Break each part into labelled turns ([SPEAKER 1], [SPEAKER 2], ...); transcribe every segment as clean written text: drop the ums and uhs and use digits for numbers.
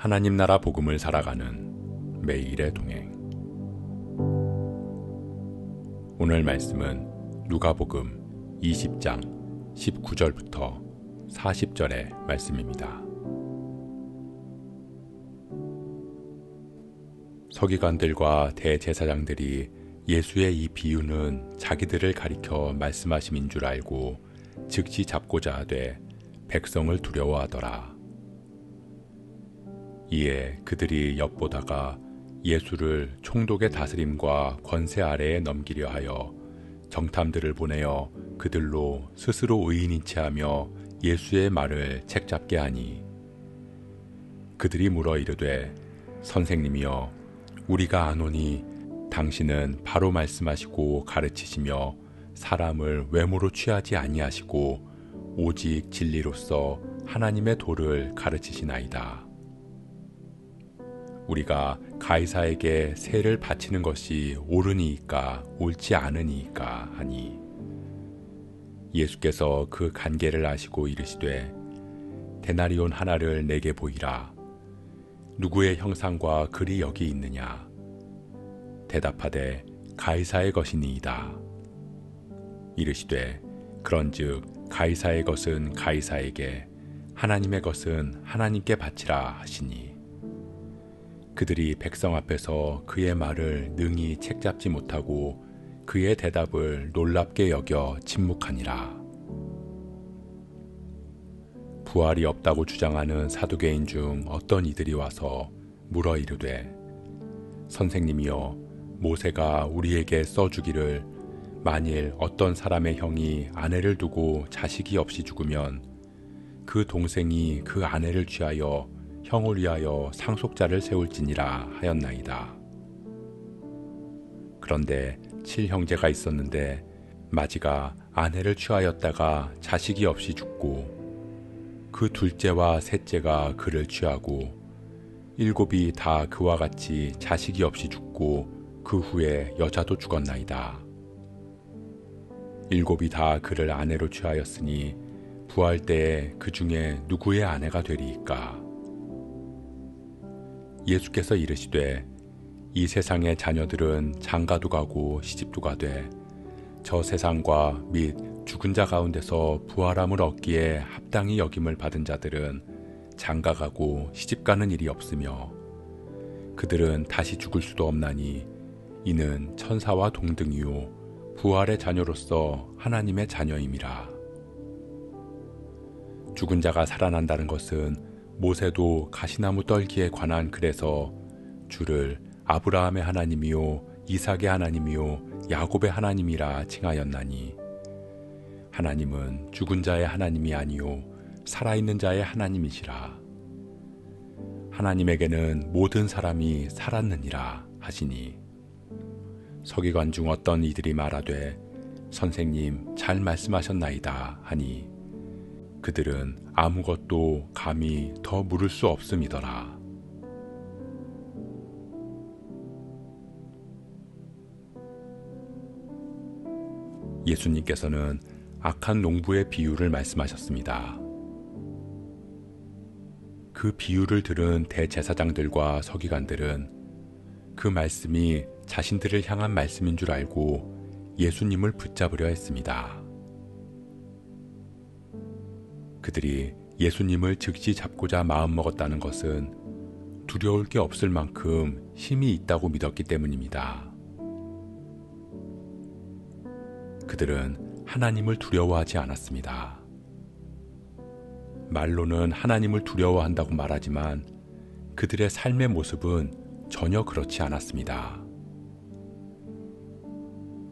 [SPEAKER 1] 하나님 나라 복음을 살아가는 매일의 동행. 오늘 말씀은 누가복음 20장 19절부터 40절의 말씀입니다. 서기관들과 대제사장들이 예수의 이 비유는 자기들을 가리켜 말씀하심인 줄 알고 즉시 잡고자 하되 백성을 두려워하더라. 이에 그들이 엿보다가 예수를 총독의 다스림과 권세 아래에 넘기려 하여 정탐들을 보내어 그들로 스스로 의인인 체하며 예수의 말을 책잡게 하니, 그들이 물어 이르되 선생님이여, 우리가 아노니 당신은 바로 말씀하시고 가르치시며 사람을 외모로 취하지 아니하시고 오직 진리로서 하나님의 도를 가르치시나이다. 우리가 가이사에게 세를 바치는 것이 옳으니이까 옳지 않으니이까 하니, 예수께서 그 간계를 아시고 이르시되 데나리온 하나를 내게 보이라. 누구의 형상과 글이 여기 있느냐? 대답하되 가이사의 것이니이다. 이르시되 그런즉 가이사의 것은 가이사에게, 하나님의 것은 하나님께 바치라 하시니, 그들이 백성 앞에서 그의 말을 능히 책잡지 못하고 그의 대답을 놀랍게 여겨 침묵하니라. 부활이 없다고 주장하는 사두개인 중 어떤 이들이 와서 물어 이르되 선생님이여, 모세가 우리에게 써주기를 만일 어떤 사람의 형이 아내를 두고 자식이 없이 죽으면 그 동생이 그 아내를 취하여 형을 위하여 상속자를 세울지니라 하였나이다. 그런데 7형제가 있었는데 마지가 아내를 취하였다가 자식이 없이 죽고 그 둘째와 셋째가 그를 취하고 7이 다 그와 같이 자식이 없이 죽고 그 후에 여자도 죽었나이다. 7이 다 그를 아내로 취하였으니 부활 때에 그 중에 누구의 아내가 되리이까? 예수께서 이르시되 이 세상의 자녀들은 장가도 가고 시집도 가되 저 세상과 및 죽은 자 가운데서 부활함을 얻기에 합당히 여김을 받은 자들은 장가가고 시집가는 일이 없으며 그들은 다시 죽을 수도 없나니 이는 천사와 동등이요 부활의 자녀로서 하나님의 자녀임이라. 죽은 자가 살아난다는 것은 모세도 가시나무 떨기에 관한 글에서 주를 아브라함의 하나님이요 이삭의 하나님이요 야곱의 하나님이라 칭하였나니, 하나님은 죽은 자의 하나님이 아니요 살아있는 자의 하나님이시라. 하나님에게는 모든 사람이 살았느니라 하시니, 서기관 중 어떤 이들이 말하되 선생님 잘 말씀하셨나이다 하니, 그들은 아무것도 감히 더 물을 수 없음이더라. 예수님께서는 악한 농부의 비유를 말씀하셨습니다. 그 비유를 들은 대제사장들과 서기관들은 그 말씀이 자신들을 향한 말씀인 줄 알고 예수님을 붙잡으려 했습니다. 그들이 예수님을 즉시 잡고자 마음먹었다는 것은 두려울 게 없을 만큼 힘이 있다고 믿었기 때문입니다. 그들은 하나님을 두려워하지 않았습니다. 말로는 하나님을 두려워한다고 말하지만 그들의 삶의 모습은 전혀 그렇지 않았습니다.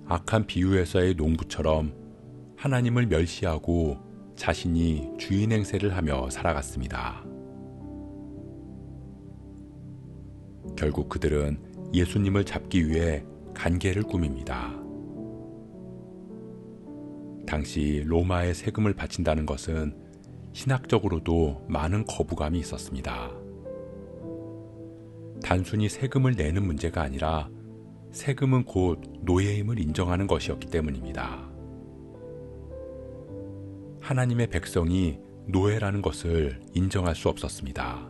[SPEAKER 1] 악한 비유에서의 농부처럼 하나님을 멸시하고 자신이 주인 행세를 하며 살아갔습니다. 결국 그들은 예수님을 잡기 위해 간계를 꾸밉니다. 당시 로마에 세금을 바친다는 것은 신학적으로도 많은 거부감이 있었습니다. 단순히 세금을 내는 문제가 아니라 세금은 곧 노예임을 인정하는 것이었기 때문입니다. 하나님의 백성이 노예라는 것을 인정할 수 없었습니다.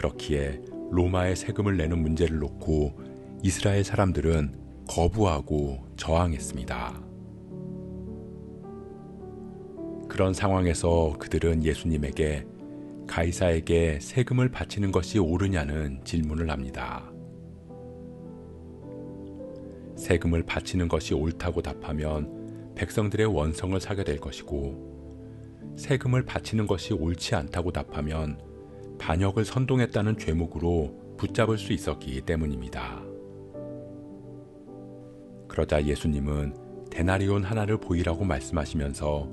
[SPEAKER 1] 그렇기에 로마에 세금을 내는 문제를 놓고 이스라엘 사람들은 거부하고 저항했습니다. 그런 상황에서 그들은 예수님에게 가이사에게 세금을 바치는 것이 옳으냐는 질문을 합니다. 세금을 바치는 것이 옳다고 답하면 백성들의 원성을 사게 될 것이고, 세금을 바치는 것이 옳지 않다고 답하면 반역을 선동했다는 죄목으로 붙잡을 수 있었기 때문입니다. 그러자 예수님은 데나리온 하나를 보이라고 말씀하시면서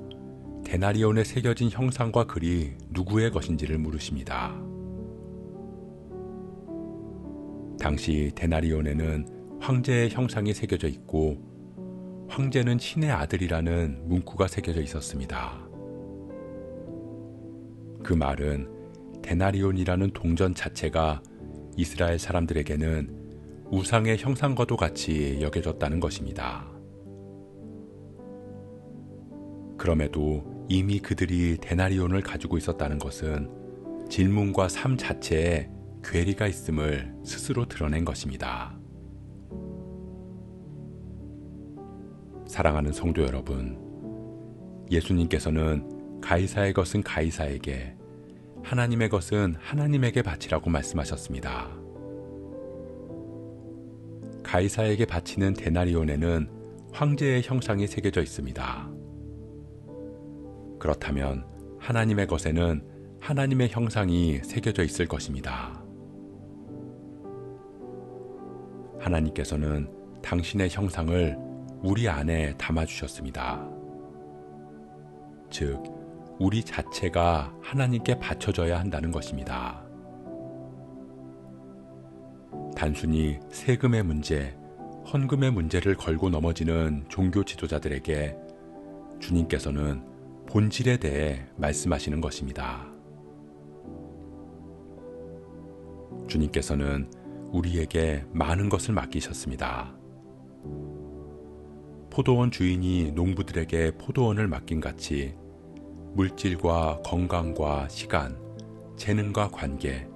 [SPEAKER 1] 데나리온에 새겨진 형상과 글이 누구의 것인지를 물으십니다. 당시 데나리온에는 황제의 형상이 새겨져 있고 황제는 신의 아들이라는 문구가 새겨져 있었습니다. 그 말은 데나리온이라는 동전 자체가 이스라엘 사람들에게는 우상의 형상과도 같이 여겨졌다는 것입니다. 그럼에도 이미 그들이 데나리온을 가지고 있었다는 것은 질문과 삶 자체에 괴리가 있음을 스스로 드러낸 것입니다. 사랑하는 성도 여러분, 예수님께서는 가이사의 것은 가이사에게, 하나님의 것은 하나님에게 바치라고 말씀하셨습니다. 가이사에게 바치는 데나리온에는 황제의 형상이 새겨져 있습니다. 그렇다면 하나님의 것에는 하나님의 형상이 새겨져 있을 것입니다. 하나님께서는 당신의 형상을 우리 안에 담아주셨습니다. 즉, 우리 자체가 하나님께 바쳐져야 한다는 것입니다. 단순히 세금의 문제, 헌금의 문제를 걸고 넘어지는 종교 지도자들에게 주님께서는 본질에 대해 말씀하시는 것입니다. 주님께서는 우리에게 많은 것을 맡기셨습니다. 포도원 주인이 농부들에게 포도원을 맡긴 같이 물질과 건강과 시간, 재능과 관계,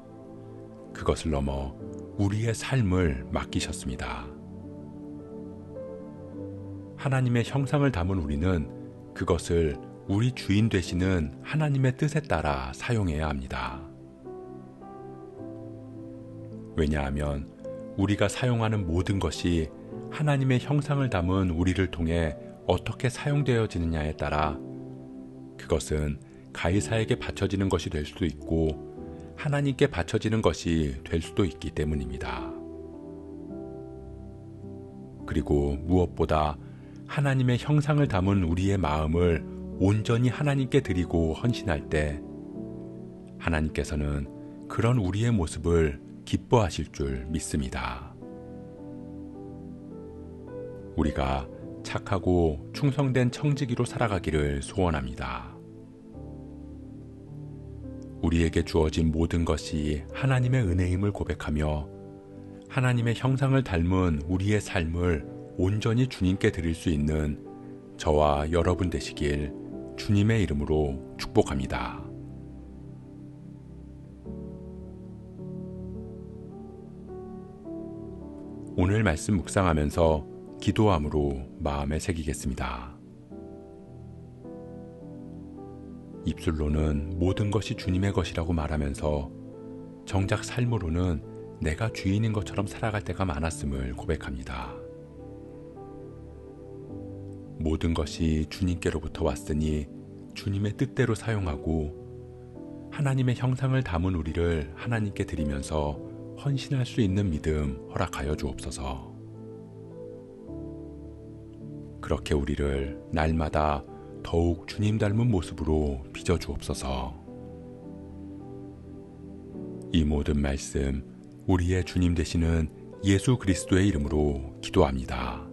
[SPEAKER 1] 그것을 넘어 우리의 삶을 맡기셨습니다. 하나님의 형상을 담은 우리는 그것을 우리 주인 되시는 하나님의 뜻에 따라 사용해야 합니다. 왜냐하면 우리가 사용하는 모든 것이 하나님의 형상을 담은 우리를 통해 어떻게 사용되어지느냐에 따라 그것은 가이사에게 바쳐지는 것이 될 수도 있고 하나님께 바쳐지는 것이 될 수도 있기 때문입니다. 그리고 무엇보다 하나님의 형상을 담은 우리의 마음을 온전히 하나님께 드리고 헌신할 때 하나님께서는 그런 우리의 모습을 기뻐하실 줄 믿습니다. 우리가 착하고 충성된 청지기로 살아가기를 소원합니다. 우리에게 주어진 모든 것이 하나님의 은혜임을 고백하며 하나님의 형상을 닮은 우리의 삶을 온전히 주님께 드릴 수 있는 저와 여러분 되시길 주님의 이름으로 축복합니다. 오늘 말씀 묵상하면서 기도함으로 마음에 새기겠습니다. 입술로는 모든 것이 주님의 것이라고 말하면서 정작 삶으로는 내가 주인인 것처럼 살아갈 때가 많았음을 고백합니다. 모든 것이 주님께로부터 왔으니 주님의 뜻대로 사용하고 하나님의 형상을 담은 우리를 하나님께 드리면서 헌신할 수 있는 믿음 허락하여 주옵소서. 그렇게 우리를 날마다 더욱 주님 닮은 모습으로 빚어 주옵소서. 이 모든 말씀 우리의 주님 되시는 예수 그리스도의 이름으로 기도합니다.